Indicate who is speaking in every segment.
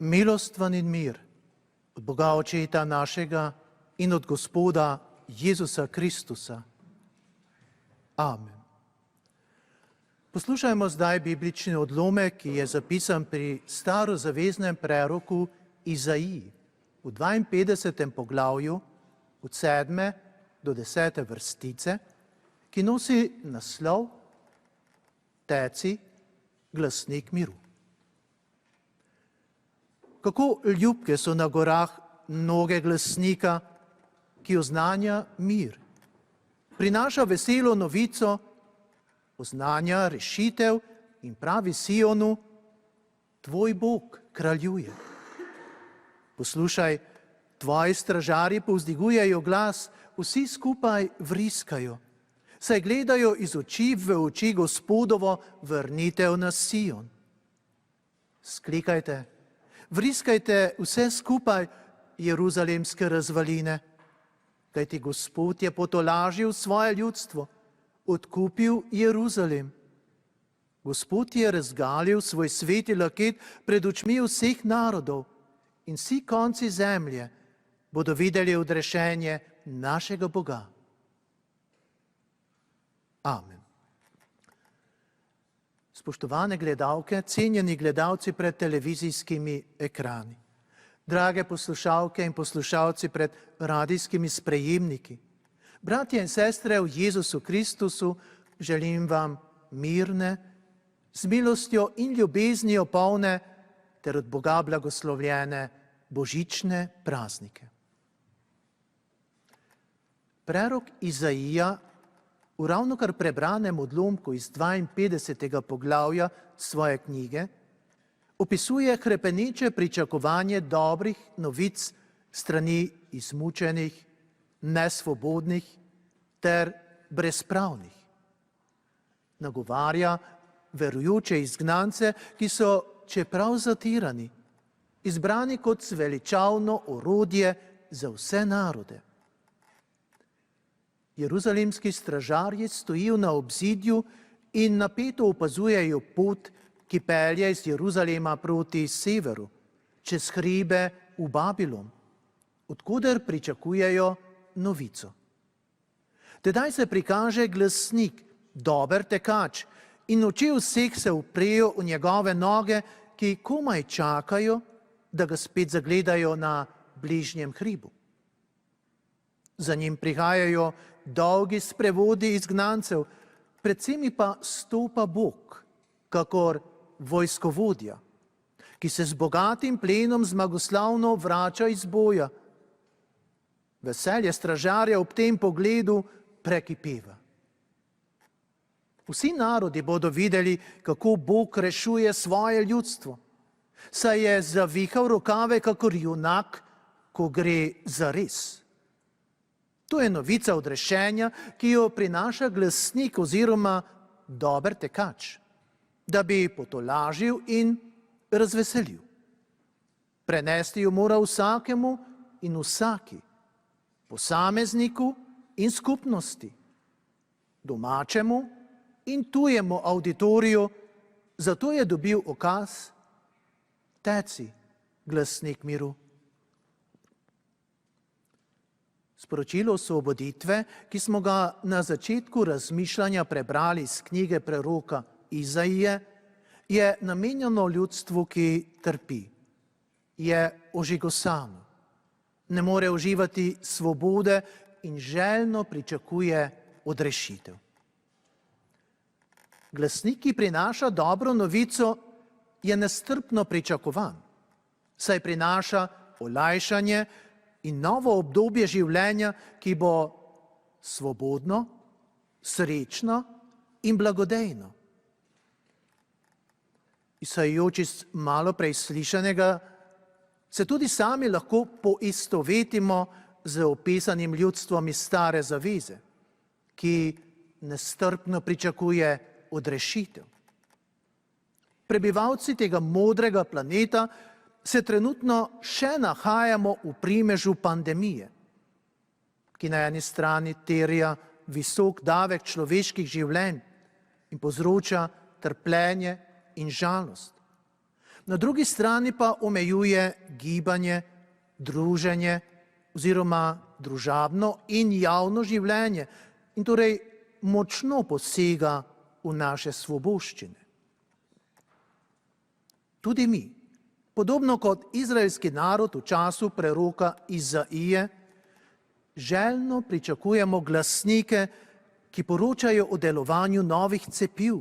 Speaker 1: Milost vam in mir od Boga Očeta našega in od Gospoda Jezusa Kristusa. Amen. Poslušajmo zdaj biblični odlomek, ki je zapisan pri starozaveznem preroku Izaiji v 52. poglavju od 7. do 10. vrstice, ki nosi naslov Teci, glasnik miru. Kako ljubke so na gorah noge glasnika, ki oznanja mir, prinaša veselo novico, oznanja rešitev in pravi Sionu, tvoj Bog kraljuje. Poslušaj, tvoji stražarji povzdigujejo glas, vsi skupaj vriskajo, saj gledajo iz oči v oči Gospodovo vrnitev na Sion. Sklikajte, vriskajte vse skupaj jeruzalemske razvaline, kajti Gospod je potolažil svoje ljudstvo, odkupil Jeruzalem. Gospod je razgalil svoj sveti laket pred očmi vseh narodov in vsi konci zemlje bodo videli odrešenje našega Boga. Amen. Spoštovane gledalke, cenjeni gledalci pred televizijskimi ekrani, drage poslušalke in poslušalci pred radijskimi sprejemniki, bratje in sestre v Jezusu Kristusu, želim vam mirne, z milostjo in ljubeznijo polne ter od Boga blagoslovljene božične praznike. Prerok Izaija v ravnokar prebranem odlomku iz 52. poglavja svoje knjige opisuje hrepeneče pričakovanje dobrih novic strani izmučenih, nesvobodnih ter brezpravnih. Nagovarja verujoče izgnance, ki so, čeprav zatirani, izbrani kot zveličavno orodje za vse narode. Jeruzalemski stražarji stojijo na obzidju in napeto opazujejo pot, ki pelje iz Jeruzalema proti severu, čez hribe v Babilon, odkuder pričakujejo novico. Tedaj se prikaže glasnik, dober tekač, in oči vseh se uprejo v njegove noge, ki komaj čakajo, da ga spet zagledajo na bližnjem hribu. Za njim prihajajo dolgi sprevodi izgnancev, predvsem pa stopa Bog, kakor vojskovodja, ki se z bogatim plenom zmagoslavno vrača iz boja. Veselje stražarja ob tem pogledu prekipeva. Vsi narodi bodo videli, kako Bog rešuje svoje ljudstvo, saj je zavihal rokave kakor junak, ko gre za res. To je novica odrešenja, ki jo prinaša glasnik oziroma dober tekač, da bi potolažil in razveselil. Prenesti jo mora vsakemu in vsaki, posamezniku in skupnosti, domačemu in tujemu auditoriju, zato je dobil ukaz: teci, glasnik miru. Sporočilo osvoboditve, ki smo ga na začetku razmišljanja prebrali iz knjige preroka Izaije, je namenjeno ljudstvu, ki trpi, je ožigosano, ne more uživati svobode in željno pričakuje odrešitev. Glasnik, ki prinaša dobro novico, je nestrpno pričakovan, saj prinaša olajšanje in novo obdobje življenja, ki bo svobodno, srečno in blagodejno. Izhajajoč iz malo prej slišanega, se tudi sami lahko poistovetimo z opisanim ljudstvom iz Stare zaveze, ki nestrpno pričakuje odrešitev. Prebivalci tega modrega planeta se trenutno še nahajamo v primežu pandemije, ki na eni strani terja visok davek človeških življenj in povzroča trpljenje in žalost. Na drugi strani pa omejuje gibanje, druženje oziroma družabno in javno življenje in torej močno posega v naše svoboščine. Tudi mi, podobno kot izraelski narod v času preroka Izaije, željno pričakujemo glasnike, ki poročajo o delovanju novih cepiv,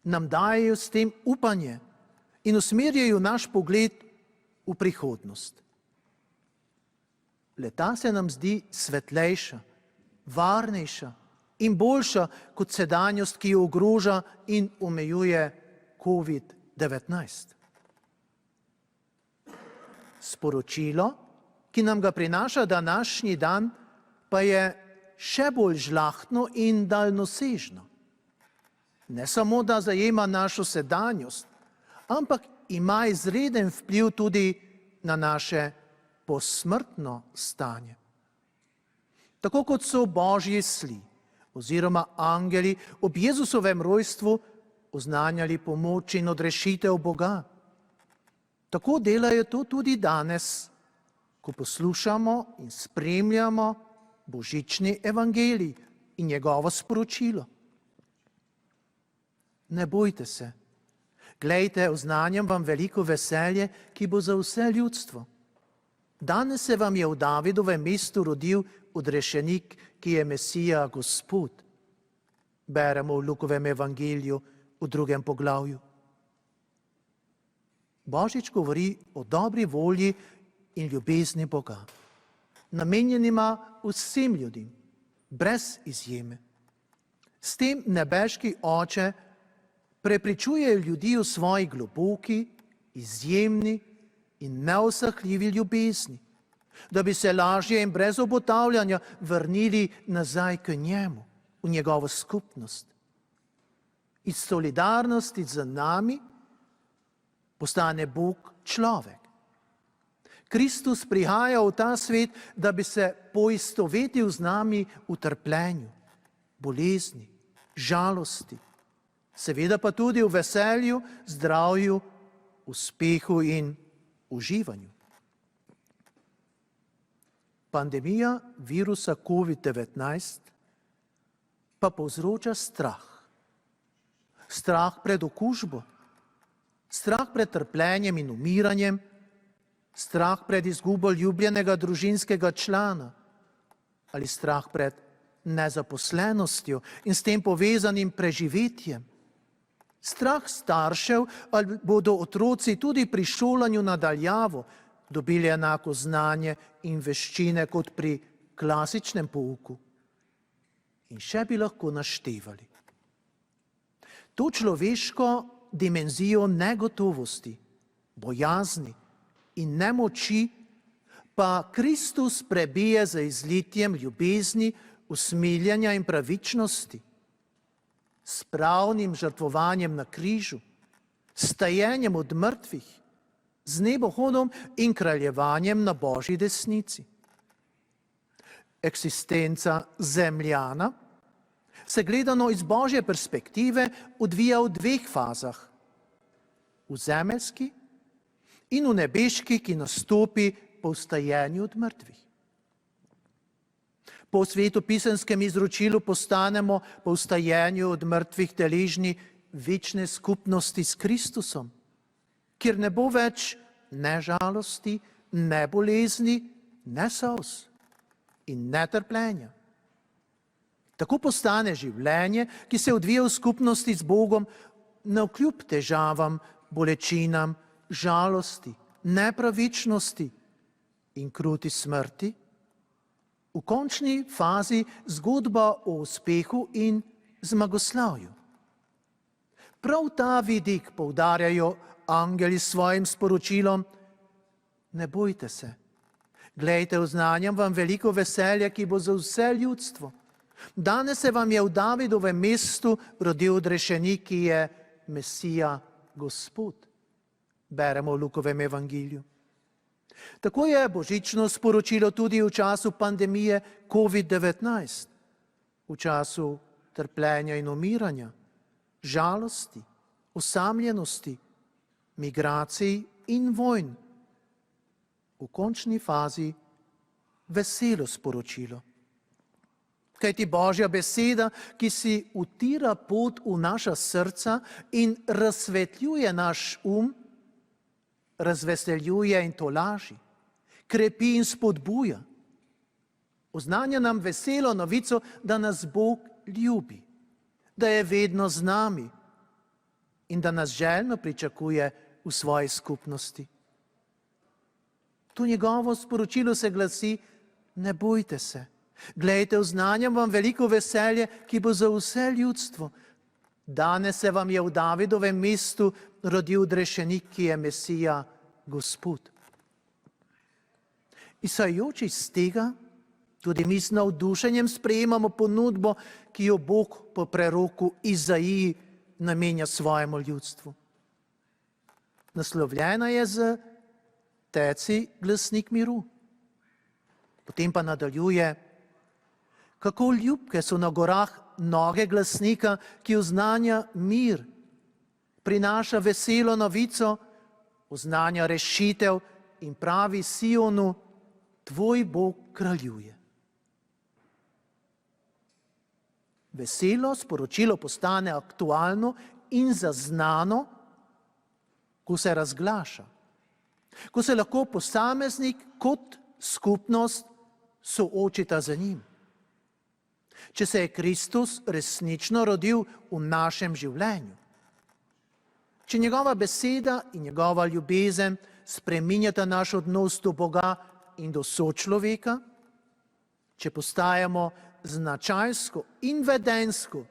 Speaker 1: nam dajejo s tem upanje in usmerjajo naš pogled v prihodnost. Le-ta se nam zdi svetlejša, varnejša in boljša kot sedanjost, ki jo ogroža in omejuje COVID-19. Sporočilo, ki nam ga prinaša današnji dan, pa je še bolj žlahtno in daljnosežno. Ne samo, da zajema našo sedanjost, ampak ima izreden vpliv tudi na naše posmrtno stanje. Tako kot so božji sli oziroma angeli ob Jezusovem rojstvu oznanjali pomoč in odrešitev Boga, tako delajo to tudi danes, ko poslušamo in spremljamo božični evangelij in njegovo sporočilo. Ne bojte se, glejte, oznanjam vam veliko veselje, ki bo za vse ljudstvo. Danes se vam je v Davidovem mestu rodil odrešenik, ki je Mesija Gospod. Beremo v Lukovem evangeliju v 2. poglavju. Božič govori o dobri volji in ljubezni Boga, namenjenima vsem ljudem, brez izjeme. S tem nebeški Oče prepričuje ljudi v svoji globoki, izjemni in neusahljivi ljubezni, da bi se lažje in brez obotavljanja vrnili nazaj k njemu, v njegovo skupnost. Iz solidarnosti z nami postane Bog človek. Kristus prihaja v ta svet, da bi se poistovetil z nami v trpljenju, bolezni, žalosti, seveda pa tudi v veselju, zdravju, uspehu in uživanju. Pandemija virusa COVID-19 pa povzroča strah. Strah pred okužbo, strah pred trpljenjem in umiranjem, strah pred izgubo ljubljenega družinskega člana ali strah pred nezaposlenostjo in s tem povezanim preživetjem. Strah staršev, ali bodo otroci tudi pri šolanju na daljavo dobili enako znanje in veščine kot pri klasičnem pouku. In še bi lahko naštevali. To človeško dimenzijo negotovosti, bojazni in nemoči pa Kristus prebije z izlitjem ljubezni, usmiljenja in pravičnosti, s pravnim žrtvovanjem na križu, s stajenjem od mrtvih, z nebohodom in kraljevanjem na Božji desnici. Eksistenca zemljana se gledano iz Božje perspektive odvija v 2 fazah. V zemeljski in v nebeški, ki nastopi po vstajenju od mrtvih. Po svetopisenskem izročilu postanemo po vstajenju od mrtvih deležni večne skupnosti s Kristusom, kjer ne bo več ne žalosti, ne bolezni, ne solz in ne trpljenja. Tako postane življenje, ki se odvija v skupnosti z Bogom, navkljub težavam, bolečinam, žalosti, nepravičnosti in kruti smrti, v končni fazi zgodba o uspehu in zmagoslavju. Prav ta vidik poudarjajo angeli s svojim sporočilom: ne bojte se, glejte, oznanjam vam veliko veselja, ki bo za vse ljudstvo. Danes se vam je v Davidovem mestu rodil odrešenik, ki je Mesija Gospod. Beremo v Lukovem evangeliju. Tako je božično sporočilo tudi v času pandemije COVID-19, v času trpljenja in umiranja, žalosti, osamljenosti, migracij in vojn. V končni fazi veselo sporočilo. Kajti Božja beseda, ki si utira pot v naša srca in razsvetljuje naš razveseljuje in tolaži, krepi in spodbuja. Oznanja nam veselo novico, da nas Bog ljubi, da je vedno z nami in da nas željno pričakuje v svoji skupnosti. To njegovo sporočilo se glasi: ne bojte se, glejte, oznanjam vam veliko veselje, ki bo za vse ljudstvo. Danes se vam je v Davidovem mestu rodil odrešenik, ki je Mesija, Gospod. Izhajajoč iz tega, tudi mi z navdušenjem sprejemamo ponudbo, ki jo Bog po preroku Izaiji namenja svojemu ljudstvu. Naslovljena je z Teci, glasnik miru. Potem pa nadaljuje: kako ljubke so na gorah noge glasnika, ki oznanja mir, prinaša veselo novico, oznanja rešitev in pravi Sionu: tvoj Bog kraljuje. Veselo sporočilo postane aktualno in zaznano, ko se razglaša, ko se lahko posameznik kot skupnost soočita z njim. Če se je Kristus resnično rodil v našem življenju, če njegova beseda in njegova ljubezen spreminjata naš odnos do Boga in do sočloveka, če postajamo značajsko in vedenjsko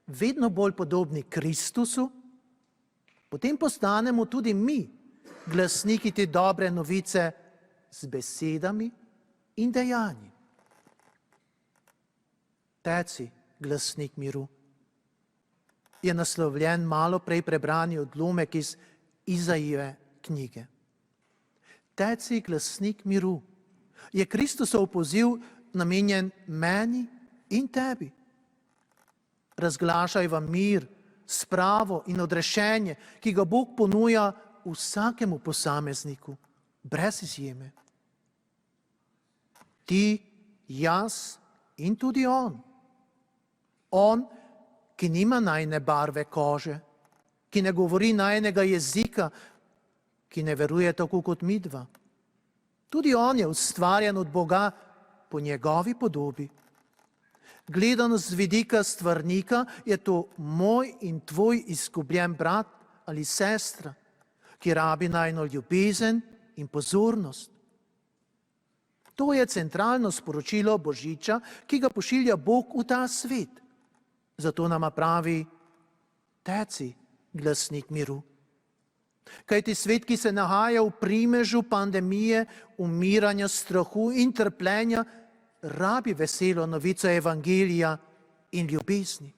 Speaker 1: vedno bolj podobni Kristusu, potem postanemo tudi mi glasniki te dobre novice z besedami in dejanji. Teci, glasnik miru, je naslovljen malo prej prebrani odlomek iz Izaijeve knjige. Teci, glasnik miru, je Kristusov poziv namenjen meni in tebi. Razglašaj vam mir, spravo in odrešenje, ki ga Bog ponuja vsakemu posamezniku, brez izjeme. Ti, jaz in tudi on. On, ki nima najine barve kože, ki ne govori najinega jezika, ki ne veruje tako kot midva. Tudi on je ustvarjen od Boga po njegovi podobi. Gledano z vidika stvarnika je to moj in tvoj izgubljen brat ali sestra, ki rabi najino ljubezen in pozornost. To je centralno sporočilo Božiča, ki ga pošilja Bog v ta svet. Zato nama pravi: teci, glasnik miru. Kajti svet, ki se nahaja v primežu pandemije, umiranja, strahu in trpljenja, rabi veselo novico evangelija in ljubezni.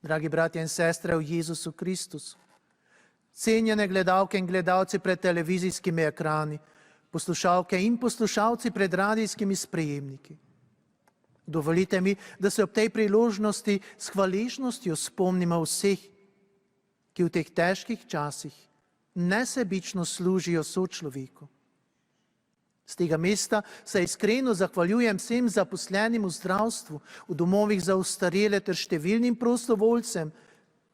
Speaker 1: Dragi bratje in sestre v Jezusu Kristusu, cenjene gledalke in gledalci pred televizijskimi ekrani, poslušalke in poslušalci pred radijskimi sprejemniki. Dovolite mi, da se ob tej priložnosti s hvaležnostjo spomnimo vseh, ki v teh težkih časih nesebično služijo sočloveku. Z tega mesta se iskreno zahvaljujem vsem zaposlenim v zdravstvu, v domovih za ostarele ter številnim prostovoljcem,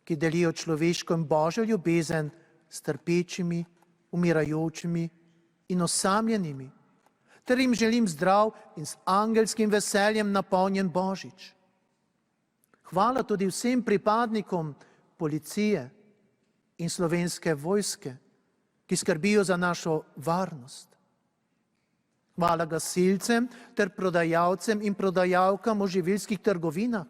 Speaker 1: ki delijo človeško in Božjo ljubezen s trpečimi, umirajočimi in osamljenimi, ter jim želim zdrav in s angelskim veseljem napolnjen Božič. Hvala tudi vsem pripadnikom policije in Slovenske vojske, ki skrbijo za našo varnost. Hvala gasilcem ter prodajalcem in prodajalkam v živilskih trgovinah.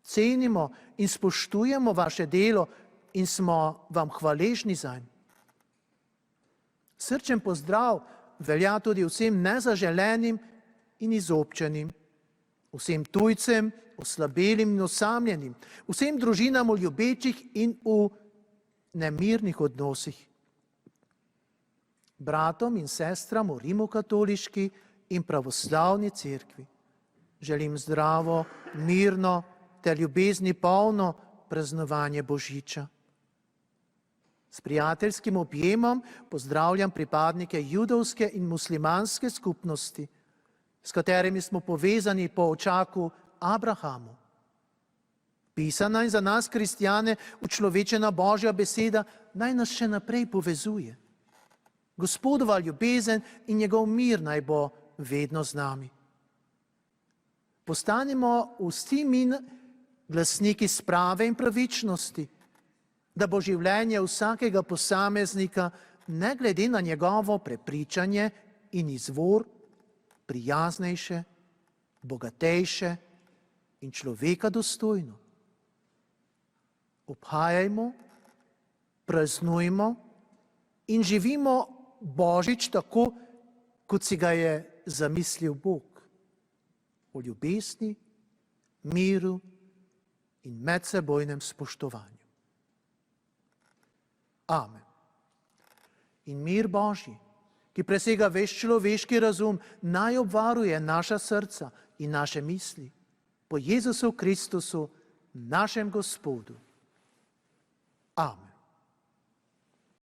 Speaker 1: Cenimo in spoštujemo vaše delo in smo vam hvaležni zanj. Srčen pozdrav velja tudi vsem nezaželenim in izobčenim, vsem tujcem, oslabelim in osamljenim, vsem družinam v ljubečih in v nemirnih odnosih. Bratom in sestram v rimokatoliški in pravoslavni cerkvi želim zdravo, mirno ter ljubezni polno praznovanje Božiča. S prijateljskim objemom pozdravljam pripadnike judovske in muslimanske skupnosti, s katerimi smo povezani po očaku Abrahamu. Pisana in za nas, kristjane, učlovečena Božja beseda naj nas še naprej povezuje. Gospodova ljubezen in njegov mir naj bo vedno z nami. Postanimo vsi mi glasniki sprave in pravičnosti, da bo življenje vsakega posameznika, ne glede na njegovo prepričanje in izvor, prijaznejše, bogatejše in človeka dostojno. Obhajajmo, praznujmo in živimo Božič tako, kot si ga je zamislil Bog. V ljubezni, miru in medsebojnem spoštovanju. Amen. In mir Božji, ki presega ves človeški razum, naj obvaruje naša srca in naše misli po Jezusu Kristusu, našem Gospodu. Amen.